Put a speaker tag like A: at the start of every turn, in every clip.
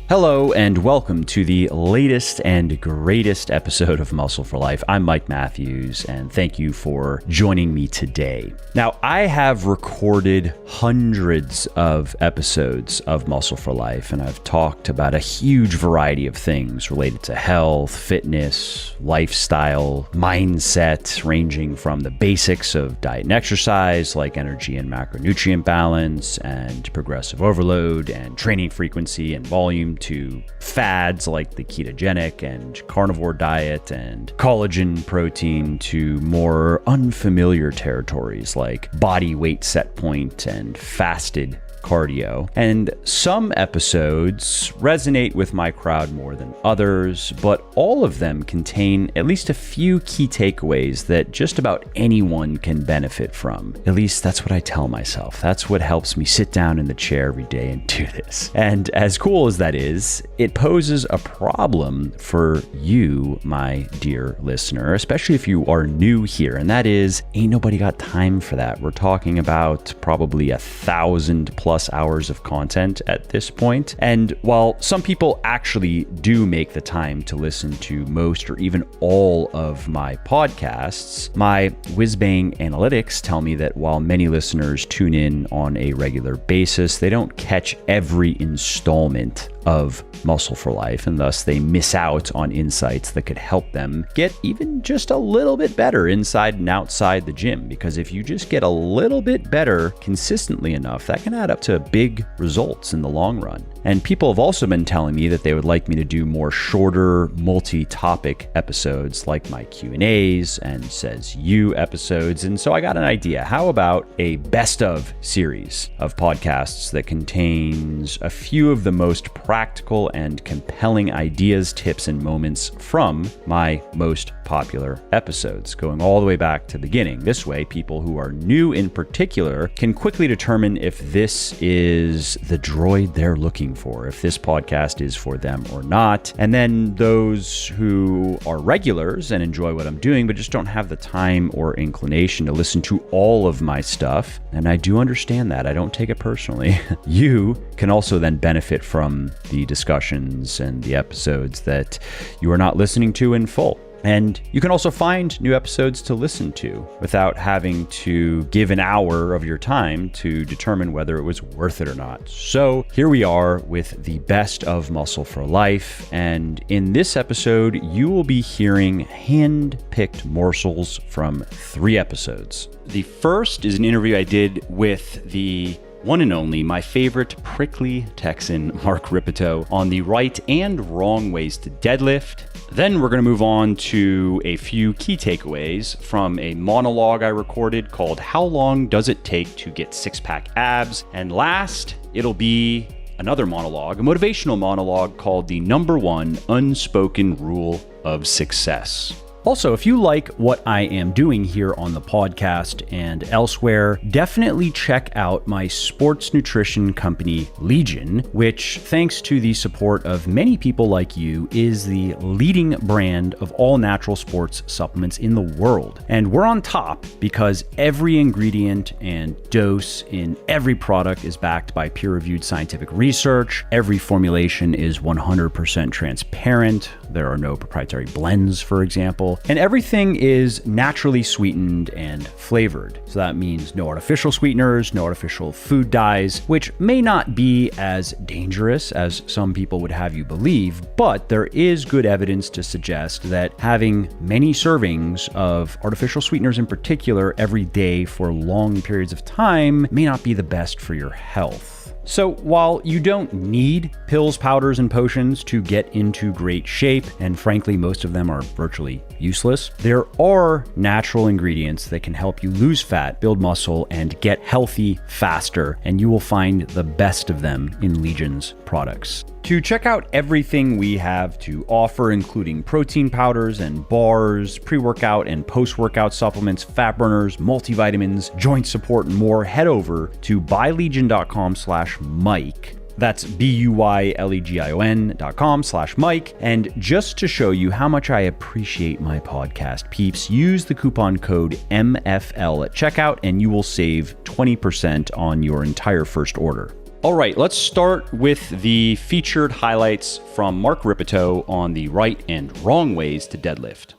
A: Hello and welcome to the latest and greatest episode of Muscle for Life. I'm Mike Matthews and thank you for joining me today. Now, I have recorded hundreds of episodes of Muscle for Life and I've talked about a huge variety of things related to health, fitness, lifestyle, mindset, ranging from the basics of diet and exercise like energy and macronutrient balance and progressive overload and training frequency and volume to fads like the ketogenic and carnivore diet and collagen protein to more unfamiliar territories like body weight set point and fasted cardio. And some episodes resonate with my crowd more than others, but all of them contain at least a few key takeaways that just about anyone can benefit from. At least that's what I tell myself. That's what helps me sit down in the chair every day and do this. And as cool as that is, it poses a problem for you, my dear listener, especially if you are new here. And that is, ain't nobody got time for that. We're talking about probably 1,000+ hours of content at this point. And while some people actually do make the time to listen to most or even all of my podcasts, my wizbang analytics tell me that while many listeners tune in on a regular basis, they don't catch every installment of Muscle for Life, and thus they miss out on insights that could help them get even just a little bit better inside and outside the gym. Because if you just get a little bit better consistently enough, that can add up to big results in the long run. And people have also been telling me that they would like me to do more shorter multi-topic episodes like my Q&As and Says You episodes. And so I got an idea. How about a best of series of podcasts that contains a few of the most practical and compelling ideas, tips, and moments from my most popular episodes, going all the way back to the beginning. This way, people who are new in particular can quickly determine if this is the droid they're looking for, if this podcast is for them or not. And then those who are regulars and enjoy what I'm doing, but just don't have the time or inclination to listen to all of my stuff, and I do understand that, I don't take it personally, you can also then benefit from the discussions and the episodes that you are not listening to in full. And you can also find new episodes to listen to without having to give an hour of your time to determine whether it was worth it or not. So here we are with the best of Muscle for Life. And in this episode, you will be hearing hand-picked morsels from 3 episodes. The first is an interview I did with the one and only, my favorite prickly Texan, Mark Rippetoe, on the right and wrong ways to deadlift. Then we're going to move on to a few key takeaways from a monologue I recorded called How Long Does It Take to Get Six-Pack Abs? And last, it'll be another monologue, a motivational monologue called The Number One Unspoken Rule of Success. Also, if you like what I am doing here on the podcast and elsewhere, definitely check out my sports nutrition company, Legion, which, thanks to the support of many people like you, is the leading brand of all natural sports supplements in the world. And we're on top because every ingredient and dose in every product is backed by peer-reviewed scientific research. Every formulation is 100% transparent. There are no proprietary blends, for example. And everything is naturally sweetened and flavored. So that means no artificial sweeteners, no artificial food dyes, which may not be as dangerous as some people would have you believe, but there is good evidence to suggest that having many servings of artificial sweeteners in particular every day for long periods of time may not be the best for your health. So while you don't need pills, powders, and potions to get into great shape, and frankly, most of them are virtually useless, there are natural ingredients that can help you lose fat, build muscle, and get healthy faster, and you will find the best of them in Legion's products. To check out everything we have to offer, including protein powders and bars, pre-workout and post-workout supplements, fat burners, multivitamins, joint support, and more, head over to buylegion.com/Mike. That's BUYLEGION.com/Mike. And just to show you how much I appreciate my podcast peeps, use the coupon code MFL at checkout and you will save 20% on your entire first order. All right, let's start with the featured highlights from Mark Rippetoe on the right and wrong ways to deadlift.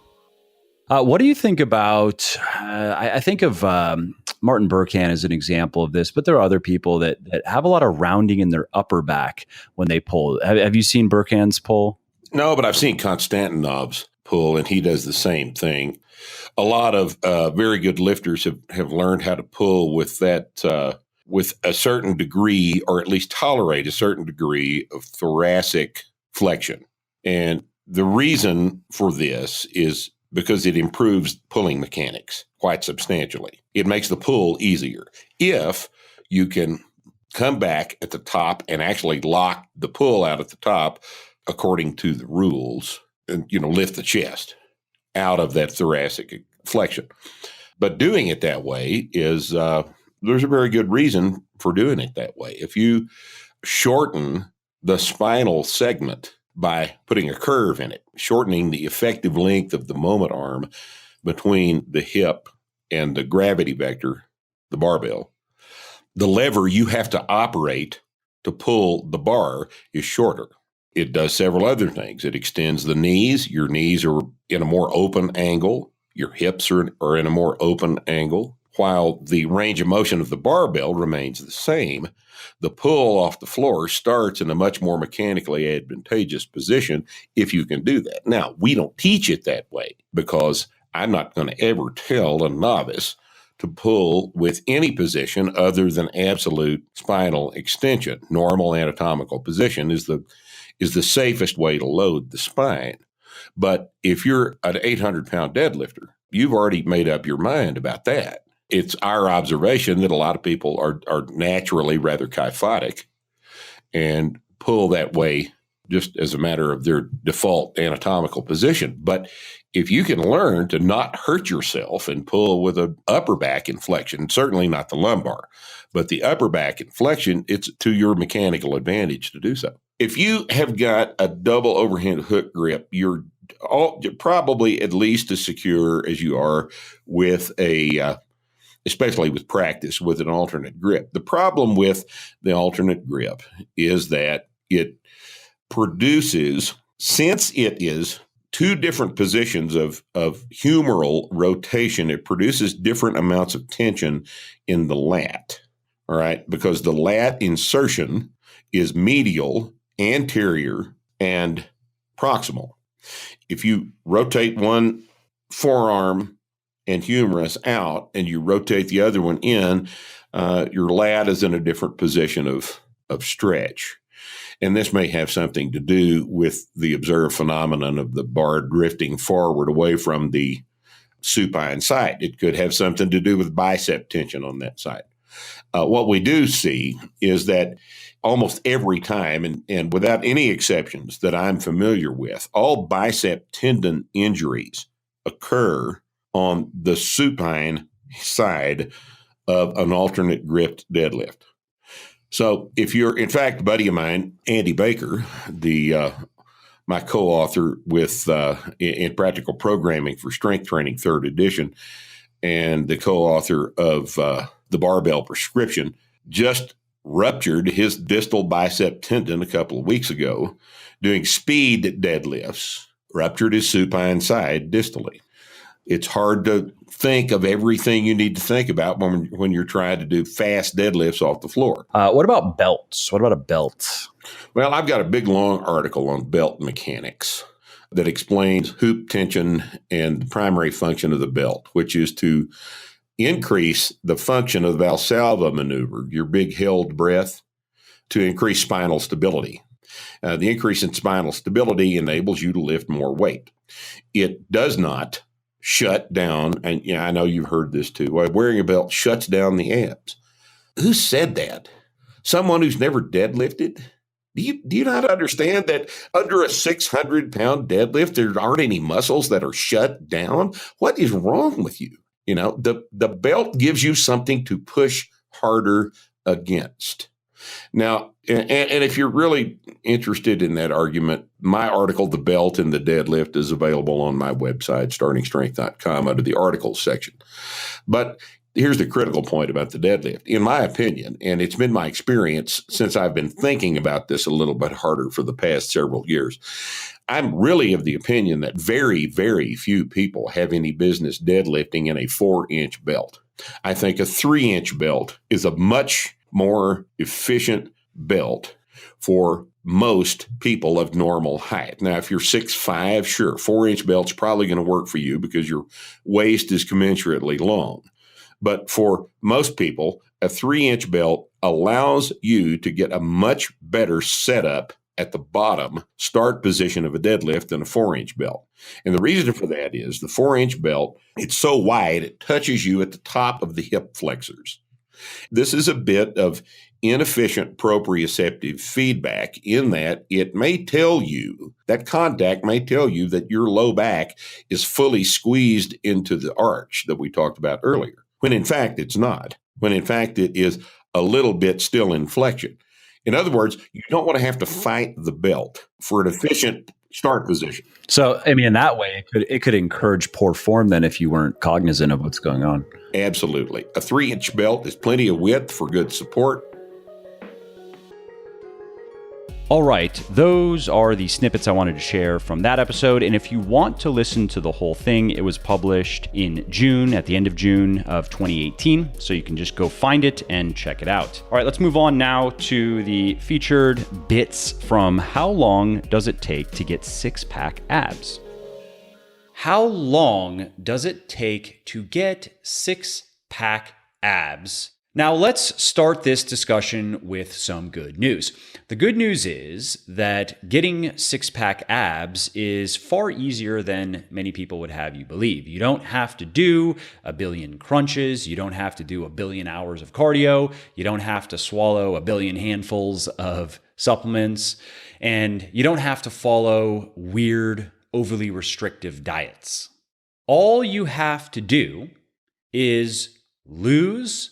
A: What do you think about, I think of Martin Burkhan as an example of this, but there are other people that have a lot of rounding in their upper back when they pull. Have you seen Burkhan's pull?
B: No, but I've seen Konstantinov's pull, and he does the same thing. A lot of very good lifters have learned how to pull with that, with a certain degree, or at least tolerate a certain degree of thoracic flexion. And the reason for this is because it improves pulling mechanics quite substantially. It makes the pull easier. If you can come back at the top and actually lock the pull out at the top according to the rules, and lift the chest out of that thoracic flexion. But doing it that way is, there's a very good reason for doing it that way. If you shorten the spinal segment by putting a curve in it, shortening the effective length of the moment arm between the hip and the gravity vector, the barbell, the lever you have to operate to pull the bar is shorter. It does several other things. It extends the knees. Your knees are in a more open angle. Your hips are in a more open angle. While the range of motion of the barbell remains the same, the pull off the floor starts in a much more mechanically advantageous position if you can do that. Now, we don't teach it that way because I'm not going to ever tell a novice to pull with any position other than absolute spinal extension. Normal anatomical position is the safest way to load the spine. But if you're an 800-pound deadlifter, you've already made up your mind about that. It's our observation that a lot of people are naturally rather kyphotic and pull that way just as a matter of their default anatomical position. But if you can learn to not hurt yourself and pull with an upper back inflection, certainly not the lumbar, but the upper back inflection, it's to your mechanical advantage to do so. If you have got a double overhand hook grip, you're probably at least as secure as you are with especially with practice, with an alternate grip. The problem with the alternate grip is that it produces, since it is two different positions of humeral rotation, it produces different amounts of tension in the lat, all right? Because the lat insertion is medial, anterior, and proximal. If you rotate one forearm and humerus out and you rotate the other one in, your lat is in a different position of stretch. And this may have something to do with the observed phenomenon of the bar drifting forward away from the supine side. It could have something to do with bicep tension on that side. What we do see is that almost every time, and without any exceptions that I'm familiar with, all bicep tendon injuries occur on the supine side of an alternate gripped deadlift. So if you're, in fact, a buddy of mine, Andy Baker, my co-author with in Practical Programming for Strength Training, 3rd edition, and the co-author of the Barbell Prescription, just ruptured his distal bicep tendon a couple of weeks ago doing speed deadlifts, ruptured his supine side distally. It's hard to think of everything you need to think about when you're trying to do fast deadlifts off the floor.
A: What about belts? What about a belt?
B: Well, I've got a big, long article on belt mechanics that explains hoop tension and the primary function of the belt, which is to increase the function of the Valsalva maneuver, your big held breath, to increase spinal stability. The increase in spinal stability enables you to lift more weight. It does not shut down, and I know you've heard this too, wearing a belt shuts down the abs. Who said that? Someone who's never deadlifted? Do you not understand that under a 600-pound deadlift, there aren't any muscles that are shut down? What is wrong with you? The belt gives you something to push harder against. Now, and if you're really interested in that argument, my article, The Belt and the Deadlift, is available on my website, startingstrength.com, under the articles section. But Here's the critical point about the deadlift. In my opinion, and it's been my experience since I've been thinking about this a little bit harder for the past several years, I'm really of the opinion that very, very few people have any business deadlifting in a 4-inch belt. I think a 3-inch belt is a much more efficient belt for most people of normal height. Now, if you're 6'5", sure, 4-inch belt's probably going to work for you because your waist is commensurately long. But for most people, a 3-inch belt allows you to get a much better setup at the bottom start position of a deadlift than a 4-inch belt. And the reason for that is the 4-inch belt, it's so wide, it touches you at the top of the hip flexors. This is a bit of inefficient proprioceptive feedback in that it may tell you, that contact may tell you that your low back is fully squeezed into the arch that we talked about earlier, when in fact it's not, when in fact it is a little bit still in flexion. In other words, you don't want to have to fight the belt for an efficient start position.
A: So, I mean, in that way, it could encourage poor form then if you weren't cognizant of what's going on.
B: Absolutely. A 3-inch belt is plenty of width for good support.
A: All right, those are the snippets I wanted to share from that episode. And if you want to listen to the whole thing, it was published in June, at the end of June of 2018. So you can just go find it and check it out. All right, let's move on now to the featured bits from How Long Does It Take to Get Six-Pack Abs? How long does it take to get six-pack abs? Now, let's start this discussion with some good news. The good news is that getting six-pack abs is far easier than many people would have you believe. You don't have to do a billion crunches. You don't have to do a billion hours of cardio. You don't have to swallow a billion handfuls of supplements. And you don't have to follow weird, overly restrictive diets. All you have to do is lose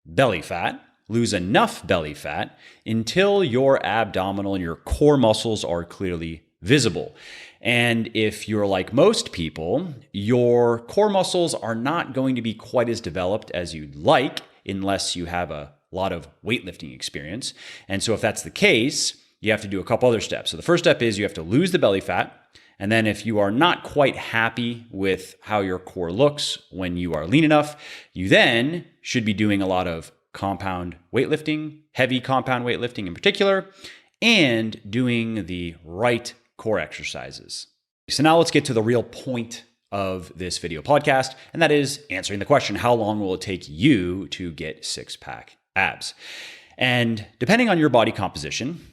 A: belly fat, lose enough belly fat until your abdominal and your core muscles are clearly visible. And if you're like most people, your core muscles are not going to be quite as developed as you'd like unless you have a lot of weightlifting experience. And so if that's the case, you have to do a couple other steps. So the first step is you have to lose the belly fat. And then if you are not quite happy with how your core looks when you are lean enough, you then should be doing a lot of compound weightlifting, heavy compound weightlifting in particular, and doing the right core exercises. So now let's get to the real point of this video podcast, and that is answering the question, how long will it take you to get six-pack abs? And depending on your body composition,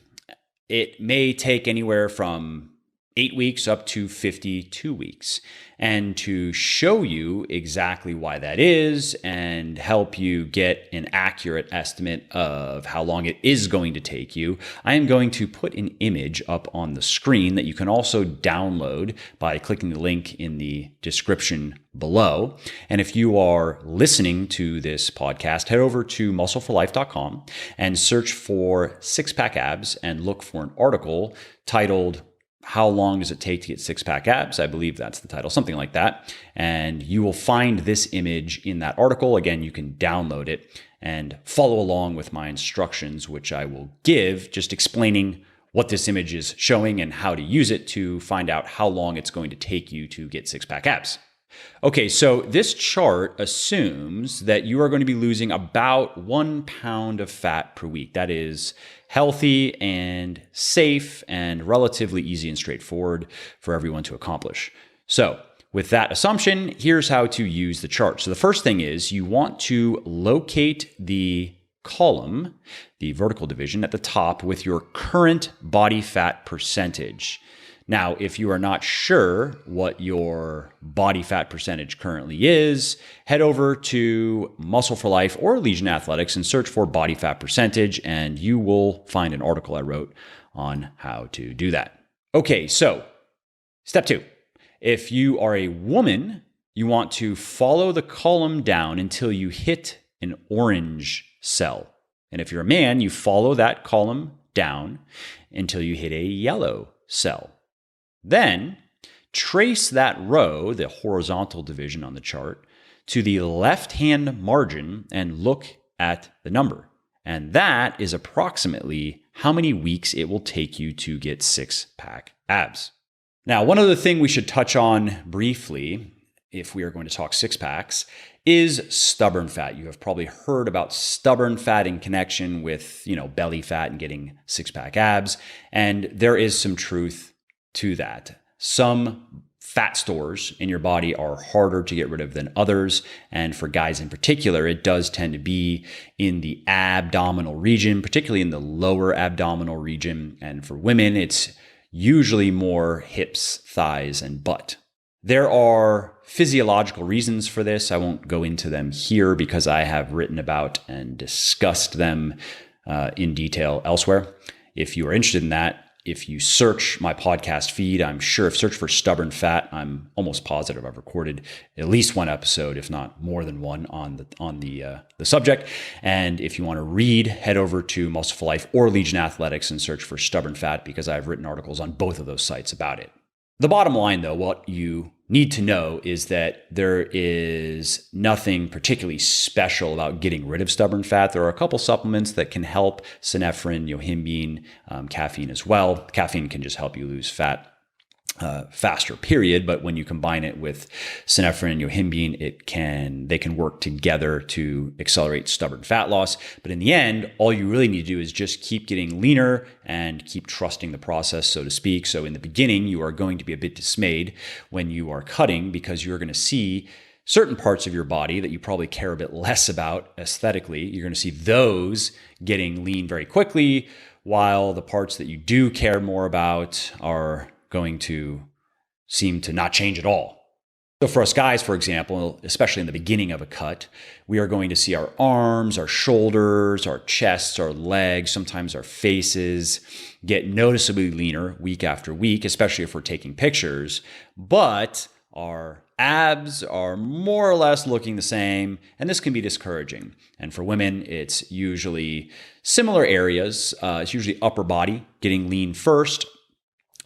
A: it may take anywhere from 8 weeks up to 52 weeks. And to show you exactly why that is and help you get an accurate estimate of how long it is going to take you, I am going to put an image up on the screen that you can also download by clicking the link in the description below. And if you are listening to this podcast, head over to muscleforlife.com and search for six-pack abs and look for an article titled How Long Does It Take to Get Six-Pack Abs? I believe that's the title, something like that. And you will find this image in that article. Again, you can download it and follow along with my instructions, which I will give, just explaining what this image is showing and how to use it to find out how long it's going to take you to get six-pack abs. Okay, so this chart assumes that you are going to be losing about 1 pound of fat per week. That is healthy and safe and relatively easy and straightforward for everyone to accomplish. So with that assumption, here's how to use the chart. So the first thing is you want to locate the column, the vertical division at the top with your current body fat percentage. Now, if you are not sure what your body fat percentage currently is, head over to Muscle for Life or Legion Athletics and search for body fat percentage, and you will find an article I wrote on how to do that. Okay, so step 2. If you are a woman, you want to follow the column down until you hit an orange cell. And if you're a man, you follow that column down until you hit a yellow cell. Then trace that row, the horizontal division on the chart, to the left-hand margin and look at the number. And that is approximately how many weeks it will take you to get six-pack abs. Now, one other thing we should touch on briefly, if we are going to talk six packs, is stubborn fat. You have probably heard about stubborn fat in connection with, belly fat and getting six-pack abs. And there is some truth to that. Some fat stores in your body are harder to get rid of than others. And for guys in particular, it does tend to be in the abdominal region, particularly in the lower abdominal region. And for women, it's usually more hips, thighs, and butt. There are physiological reasons for this. I won't go into them here because I have written about and discussed them in detail elsewhere. If you are interested in that, if you search my podcast feed, I'm sure if search for stubborn fat, I'm almost positive I've recorded at least one episode, if not more than one, on the subject. And if you want to read, head over to Muscle for Life or Legion Athletics and search for stubborn fat because I've written articles on both of those sites about it. The bottom line, though, what you need to know is that there is nothing particularly special about getting rid of stubborn fat. There are a couple supplements that can help: synephrine, yohimbine, caffeine as well. Caffeine can just help you lose fat faster, period. But when you combine it with synephrine and yohimbine, they can work together to accelerate stubborn fat loss. But in the end, all you really need to do is just keep getting leaner and keep trusting the process, so to speak. So in the beginning, you are going to be a bit dismayed when you are cutting because you're going to see certain parts of your body that you probably care a bit less about aesthetically. You're going to see those getting lean very quickly, while the parts that you do care more about are going to seem to not change at all. So for us guys, for example, especially in the beginning of a cut, we are going to see our arms, our shoulders, our chests, our legs, sometimes our faces get noticeably leaner week after week, especially if we're taking pictures. But our abs are more or less looking the same, and this can be discouraging. And for women, it's usually similar areas. It's usually upper body getting lean first,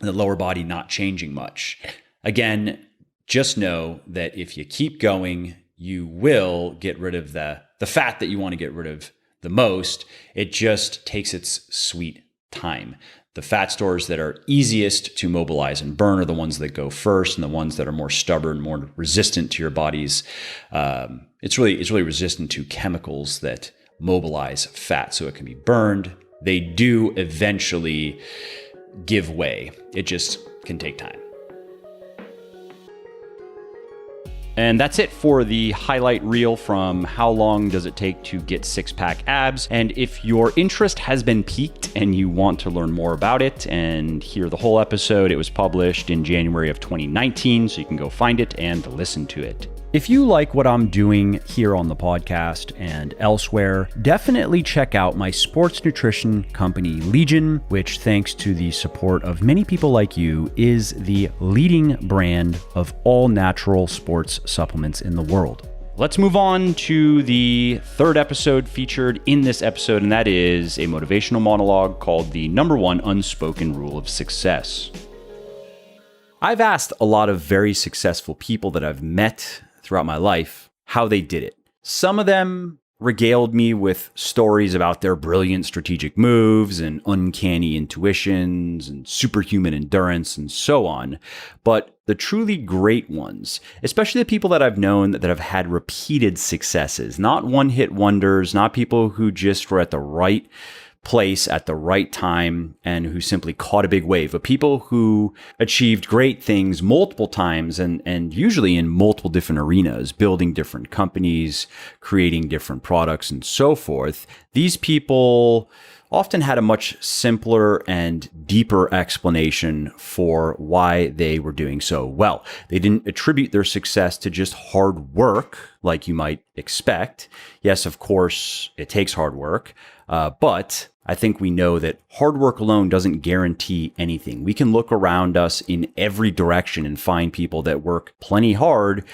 A: the lower body not changing much. Again, just know that if you keep going, you will get rid of the fat that you want to get rid of the most. It just takes its sweet time. The fat stores that are easiest to mobilize and burn are the ones that go first, and the ones that are more stubborn, more resistant to your body's. It's really resistant to chemicals that mobilize fat, so it can be burned. They do eventually give way. It just can take time. And that's it for the highlight reel from how long does it take to get six-pack abs. And if your interest has been piqued and you want to learn more about it and hear the whole episode, it was published in January of 2019, so you can go find it and listen to it. If you like what I'm doing here on the podcast and elsewhere, definitely check out my sports nutrition company, Legion, which, thanks to the support of many people like you, is the leading brand of all natural sports supplements in the world. Let's move on to the third episode featured in this episode, and that is a motivational monologue called The Number One Unspoken Rule of Success. I've asked a lot of very successful people that I've met throughout my life how they did it. Some of them regaled me with stories about their brilliant strategic moves and uncanny intuitions and superhuman endurance and so on. But the truly great ones, especially the people that I've known that have had repeated successes, not one-hit wonders, not people who just were at the right place at the right time and who simply caught a big wave, but people who achieved great things multiple times and usually in multiple different arenas, building different companies, creating different products, and so forth. These people often had a much simpler and deeper explanation for why they were doing so well. They didn't attribute their success to just hard work like you might expect. Yes, of course, it takes hard work, but I think we know that hard work alone doesn't guarantee anything. We can look around us in every direction and find people that work plenty hard,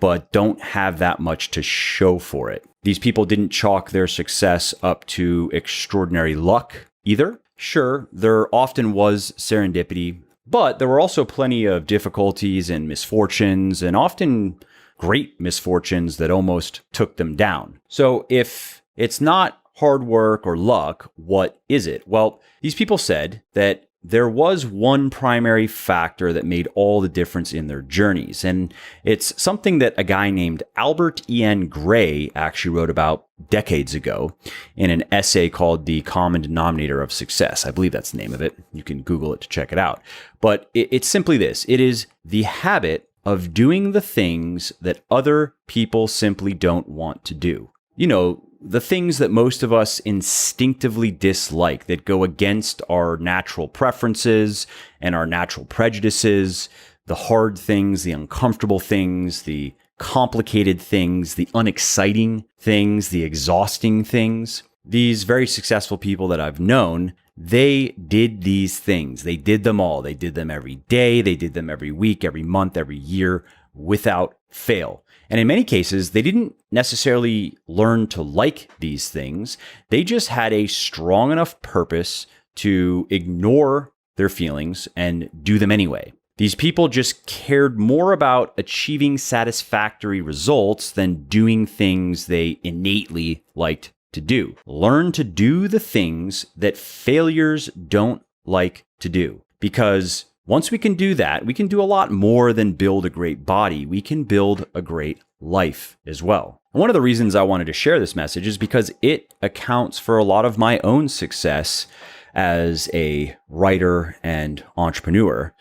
A: but don't have that much to show for it. These people didn't chalk their success up to extraordinary luck either. Sure, there often was serendipity, but there were also plenty of difficulties and misfortunes and often great misfortunes that almost took them down. So if it's not hard work or luck, what is it? Well, these people said that there was one primary factor that made all the difference in their journeys. And it's something that a guy named Albert E.N. Gray actually wrote about decades ago in an essay called The Common Denominator of Success. I believe that's the name of it. You can Google it to check it out. But it's simply this. It is the habit of doing the things that other people simply don't want to do. You know, the things that most of us instinctively dislike, that go against our natural preferences and our natural prejudices, the hard things, the uncomfortable things, the complicated things, the unexciting things, the exhausting things. These very successful people that I've known, they did these things. They did them all. They did them every day. They did them every week, every month, every year, without fail. And in many cases, they didn't necessarily learn to like these things. They just had a strong enough purpose to ignore their feelings and do them anyway. These people just cared more about achieving satisfactory results than doing things they innately liked to do. Learn to do the things that failures don't like to do. Because once we can do that, we can do a lot more than build a great body. We can build a great life as well. And one of the reasons I wanted to share this message is because it accounts for a lot of my own success as a writer and entrepreneur.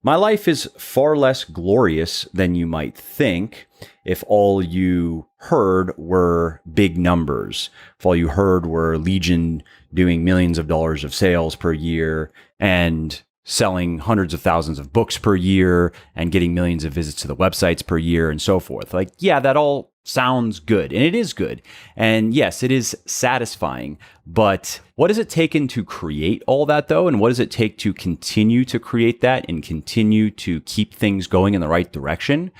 A: My life is far less glorious than you might think if all you heard were big numbers, if all you heard were Legion doing millions of dollars of sales per year and selling hundreds of thousands of books per year and getting millions of visits to the websites per year and so forth. Like, yeah, that all sounds good, and it is good. And yes, it is satisfying. But what does it take to create all that, though? And what does it take to continue to create that and continue to keep things going in the right direction?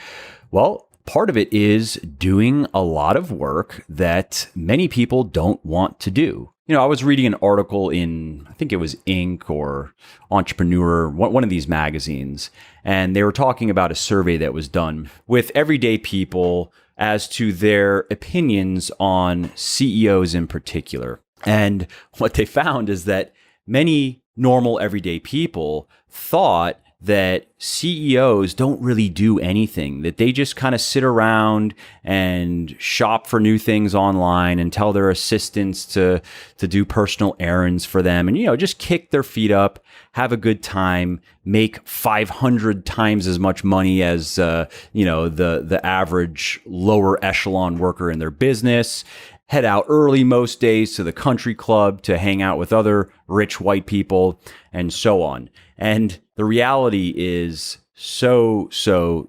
A: Well, part of it is doing a lot of work that many people don't want to do. You know, I was reading an article in, I think it was Inc. or Entrepreneur, one of these magazines, and they were talking about a survey that was done with everyday people as to their opinions on CEOs in particular. And what they found is that many normal everyday people thought that CEOs don't really do anything, that they just kind of sit around and shop for new things online and tell their assistants to do personal errands for them and, you know, just kick their feet up, have a good time, make 500 times as much money as, the average lower echelon worker in their business, head out early most days to the country club to hang out with other rich white people and so on. And the reality is so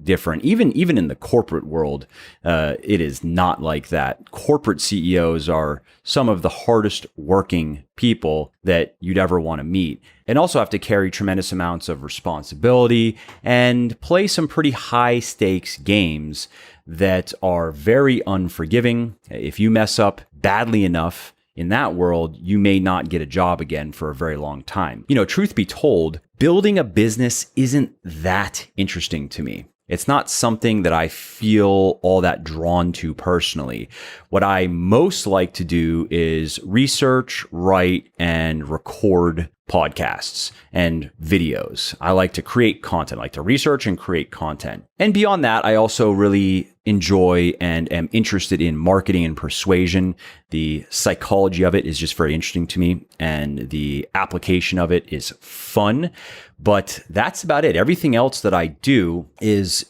A: different. Even in the corporate world, it is not like that. Corporate CEOs are some of the hardest working people that you'd ever want to meet, and also have to carry tremendous amounts of responsibility and play some pretty high stakes games that are very unforgiving. If you mess up badly enough in that world, you may not get a job again for a very long time. You know, truth be told, building a business isn't that interesting to me. It's not something that I feel all that drawn to personally. What I most like to do is research, write, and record podcasts and videos. I like to create content, I like to research and create content. And beyond that, I also really enjoy and am interested in marketing and persuasion. The psychology of it is just very interesting to me, and the application of it is fun. But that's about it. Everything else that I do is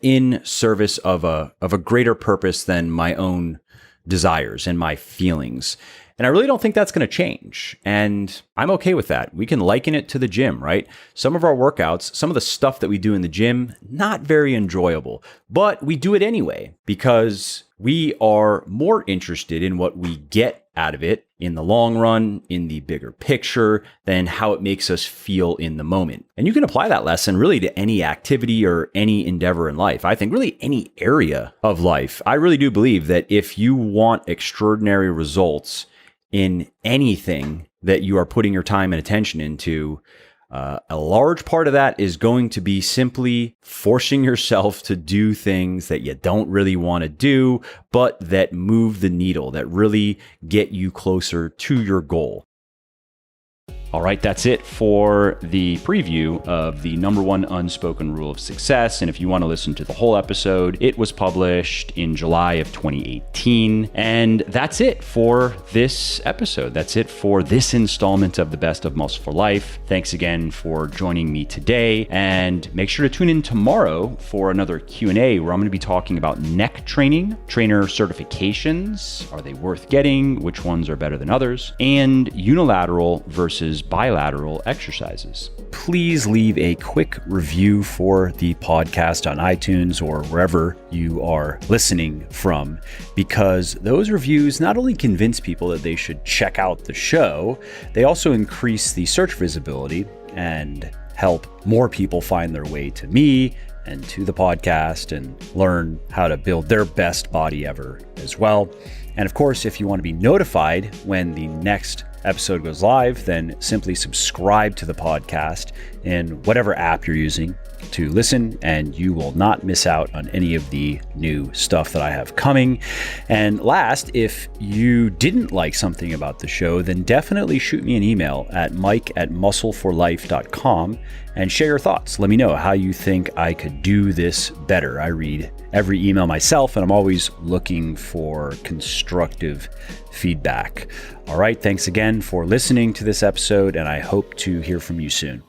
A: in service of a greater purpose than my own desires and my feelings. And I really don't think that's going to change. And I'm okay with that. We can liken it to the gym, right? Some of our workouts, some of the stuff that we do in the gym, not very enjoyable, but we do it anyway because we are more interested in what we get out of it in the long run, in the bigger picture, than how it makes us feel in the moment. And you can apply that lesson really to any activity or any endeavor in life. I think really any area of life. I really do believe that if you want extraordinary results in anything that you are putting your time and attention into, A large part of that is going to be simply forcing yourself to do things that you don't really want to do, but that move the needle, that really get you closer to your goal. All right, that's it for the preview of the number one unspoken rule of success. And if you want to listen to the whole episode, it was published in July of 2018. And that's it for this episode. That's it for this installment of the Best of Muscle for Life. Thanks again for joining me today. And make sure to tune in tomorrow for another Q&A where I'm going to be talking about neck training, trainer certifications. Are they worth getting? Which ones are better than others? And unilateral versus bilateral exercises. Please leave a quick review for the podcast on iTunes or wherever you are listening from, because those reviews not only convince people that they should check out the show, they also increase the search visibility and help more people find their way to me and to the podcast and learn how to build their best body ever as well. And of course, if you want to be notified when the next episode goes live, then simply subscribe to the podcast in whatever app you're using to listen, and you will not miss out on any of the new stuff that I have coming. And last, if you didn't like something about the show, then definitely shoot me an email at mike@muscleforlife.com and share your thoughts. Let me know how you think I could do this better. I read every email myself, and I'm always looking for constructive feedback. All right, thanks again for listening to this episode, and I hope to hear from you soon.